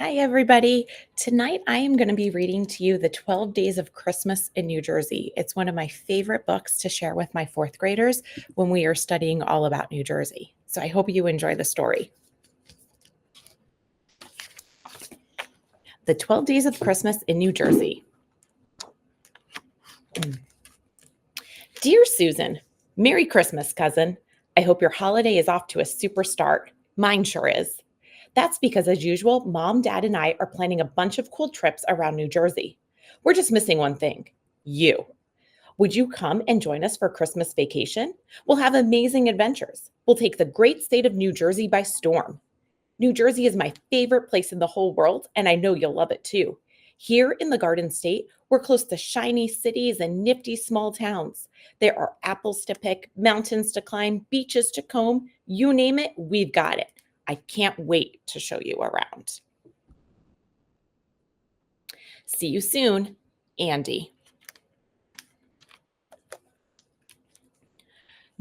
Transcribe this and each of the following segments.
Hi, everybody. Tonight I am going to be reading to you The 12 Days of Christmas in New Jersey. It's one of my favorite books to share with my fourth graders when we are studying all about New Jersey. So I hope you enjoy the story. The 12 Days of Christmas in New Jersey. Dear Susan, Merry Christmas, cousin. I hope your holiday is off to a super start. Mine sure is. That's because, as usual, Mom, Dad, and I are planning a bunch of cool trips around New Jersey. We're just missing one thing: you. Would you come and join us for Christmas vacation? We'll have amazing adventures. We'll take the great state of New Jersey by storm. New Jersey is my favorite place in the whole world, and I know you'll love it too. Here in the Garden State, we're close to shiny cities and nifty small towns. There are apples to pick, mountains to climb, beaches to comb. You name it, we've got it. I can't wait to show you around. See you soon, Andy.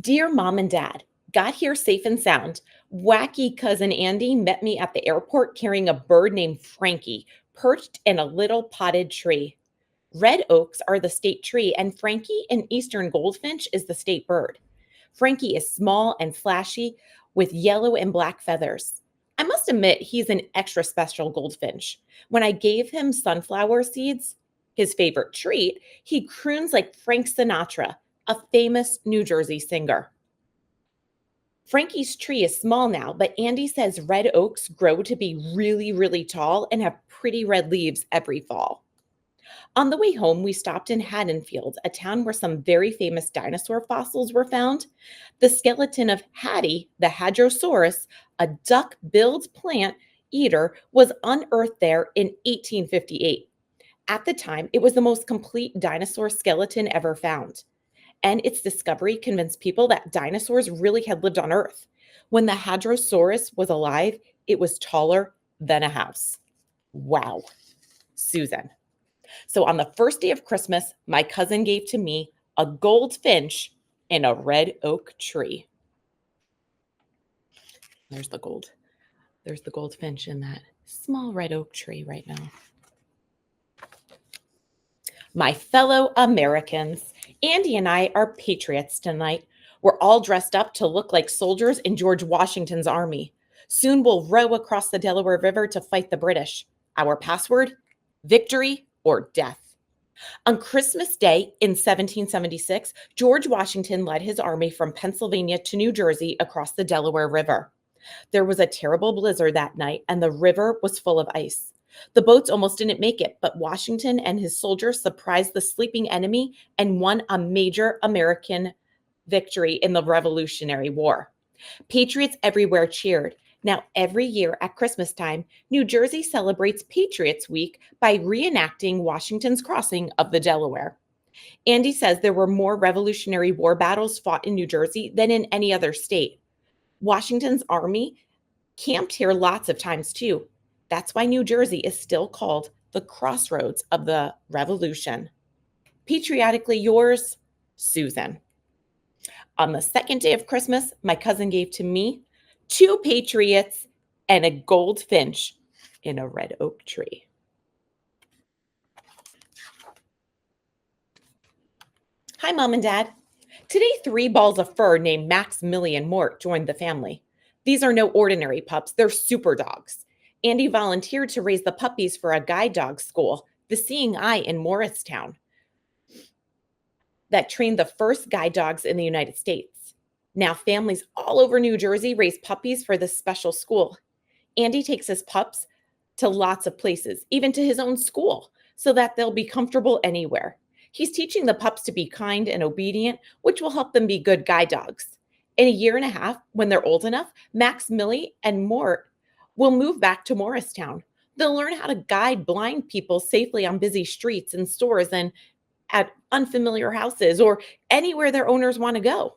Dear Mom and Dad, got here safe and sound. Wacky cousin Andy met me at the airport carrying a bird named Frankie, perched in a little potted tree. Red oaks are the state tree, and Frankie, an eastern goldfinch, is the state bird. Frankie is small and flashy with yellow and black feathers. I must admit, he's an extra special goldfinch. When I gave him sunflower seeds, his favorite treat, he croons like Frank Sinatra, a famous New Jersey singer. Frankie's tree is small now, but Andy says red oaks grow to be really, really tall and have pretty red leaves every fall. On the way home, we stopped in Haddonfield, a town where some very famous dinosaur fossils were found. The skeleton of Hattie, the Hadrosaurus, a duck-billed plant eater, was unearthed there in 1858. At the time, it was the most complete dinosaur skeleton ever found. And its discovery convinced people that dinosaurs really had lived on Earth. When the Hadrosaurus was alive, it was taller than a house. Wow. Susan. So on the first day of Christmas, my cousin gave to me a goldfinch in a red oak tree. There's the gold. There's the goldfinch in that small red oak tree right now. My fellow Americans, Andy and I are patriots tonight. We're all dressed up to look like soldiers in George Washington's army. Soon we'll row across the Delaware River to fight the British. Our password: victory or death. On Christmas Day in 1776, George Washington led his army from Pennsylvania to New Jersey across the Delaware River. There was a terrible blizzard that night, and the river was full of ice. The boats almost didn't make it, but Washington and his soldiers surprised the sleeping enemy and won a major American victory in the Revolutionary War. Patriots everywhere cheered. Now, every year at Christmas time, New Jersey celebrates Patriots Week by reenacting Washington's crossing of the Delaware. Andy says there were more Revolutionary War battles fought in New Jersey than in any other state. Washington's army camped here lots of times too. That's why New Jersey is still called the crossroads of the Revolution. Patriotically yours, Susan. On the second day of Christmas, my cousin gave to me 2 patriots and a goldfinch in a red oak tree. Hi, Mom and Dad. Today, 3 balls of fur named Max, Millie, and Mort joined the family. These are no ordinary pups, they're super dogs. Andy volunteered to raise the puppies for a guide dog school, the Seeing Eye in Morristown, that trained the first guide dogs in the United States. Now, families all over New Jersey raise puppies for this special school. Andy takes his pups to lots of places, even to his own school, so that they'll be comfortable anywhere. He's teaching the pups to be kind and obedient, which will help them be good guide dogs. In a year and a half, when they're old enough, Max, Millie, and Mort will move back to Morristown. They'll learn how to guide blind people safely on busy streets and stores and at unfamiliar houses or anywhere their owners want to go.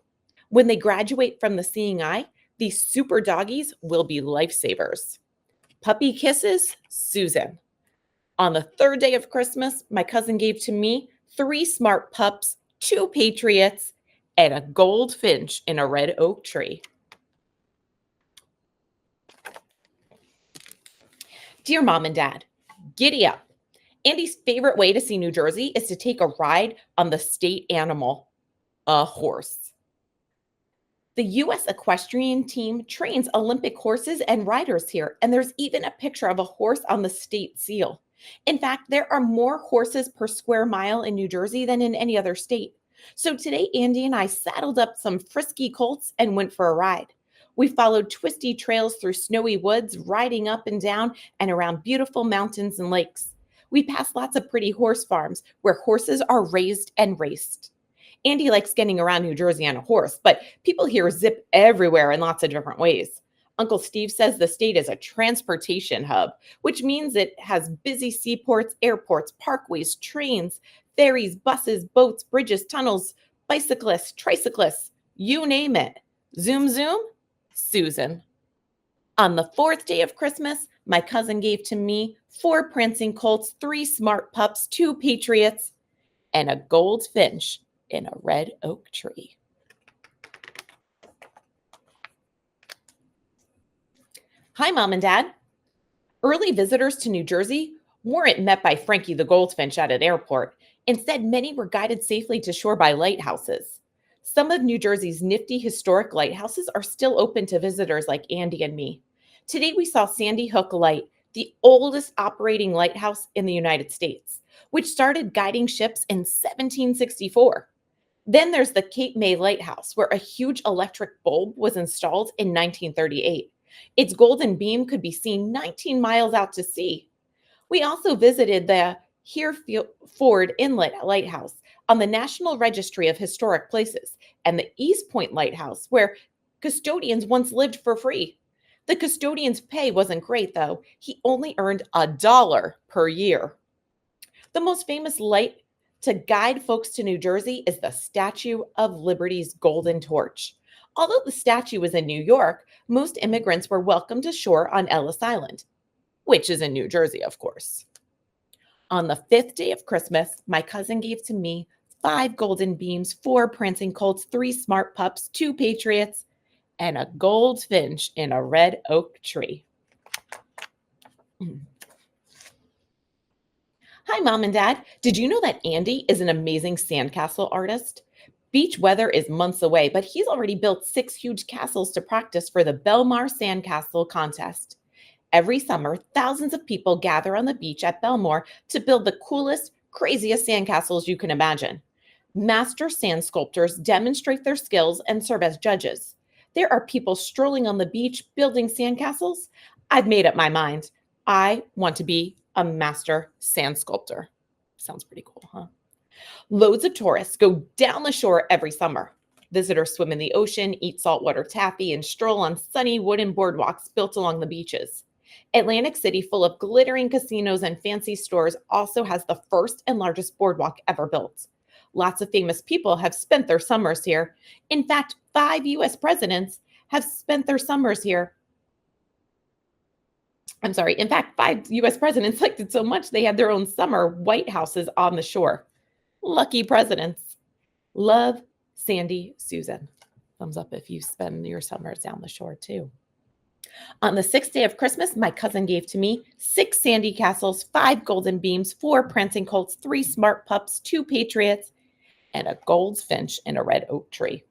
When they graduate from the Seeing Eye, these super doggies will be lifesavers. Puppy kisses, Susan. On the third day of Christmas, my cousin gave to me 3 smart pups, 2 patriots, and a goldfinch in a red oak tree. Dear Mom and Dad, giddy up. Andy's favorite way to see New Jersey is to take a ride on the state animal, a horse. The U.S. equestrian team trains Olympic horses and riders here, and there's even a picture of a horse on the state seal. In fact, there are more horses per square mile in New Jersey than in any other state. So today, Andy and I saddled up some frisky colts and went for a ride. We followed twisty trails through snowy woods, riding up and down and around beautiful mountains and lakes. We passed lots of pretty horse farms where horses are raised and raced. Andy likes getting around New Jersey on a horse, but people here zip everywhere in lots of different ways. Uncle Steve says the state is a transportation hub, which means it has busy seaports, airports, parkways, trains, ferries, buses, boats, bridges, tunnels, bicyclists, tricyclists, you name it. Zoom, zoom, Susan. On the fourth day of Christmas, my cousin gave to me 4 prancing colts, 3 smart pups, 2 patriots, and a goldfinch in a red oak tree. Hi, Mom and Dad. Early visitors to New Jersey weren't met by Frankie the Goldfinch at an airport. Instead, many were guided safely to shore by lighthouses. Some of New Jersey's nifty historic lighthouses are still open to visitors like Andy and me. Today, we saw Sandy Hook Light, the oldest operating lighthouse in the United States, which started guiding ships in 1764. Then there's the Cape May Lighthouse, where a huge electric bulb was installed in 1938. Its golden beam could be seen 19 miles out to sea. We also visited the Hereford Inlet Lighthouse on the National Registry of Historic Places and the East Point Lighthouse, where custodians once lived for free. The custodian's pay wasn't great, though. He only earned $1 per year. The most famous light to guide folks to New Jersey is the Statue of Liberty's Golden Torch. Although the statue was in New York, most immigrants were welcomed ashore on Ellis Island, which is in New Jersey, of course. On the 5th day of Christmas, my cousin gave to me 5 golden beams, 4 prancing colts, 3 smart pups, 2 patriots, and a goldfinch in a red oak tree. Hi, Mom and Dad. Did you know that Andy is an amazing sandcastle artist? Beach weather is months away, but he's already built 6 huge castles to practice for the Belmar Sandcastle contest. Every summer, thousands of people gather on the beach at Belmar to build the coolest, craziest sandcastles you can imagine. Master sand sculptors demonstrate their skills and serve as judges. There are people strolling on the beach building sandcastles. I've made up my mind. I want to be a master sand sculptor. Sounds pretty cool, huh? Loads of tourists go down the shore every summer. Visitors swim in the ocean, eat saltwater taffy, and stroll on sunny wooden boardwalks built along the beaches. Atlantic City, full of glittering casinos and fancy stores, also has the first and largest boardwalk ever built. Lots of famous people have spent their summers here. In fact, 5 U.S. presidents have spent their summers here. In fact, 5 U.S. presidents liked it so much they had their own summer White Houses on the shore. Lucky presidents. Love, Sandy, Susan. Thumbs up if you spend your summers down the shore too. On the 6th day of Christmas, my cousin gave to me 6 sandy castles, 5 golden beams, 4 prancing colts, 3 smart pups, 2 patriots, and a goldfinch in a red oak tree.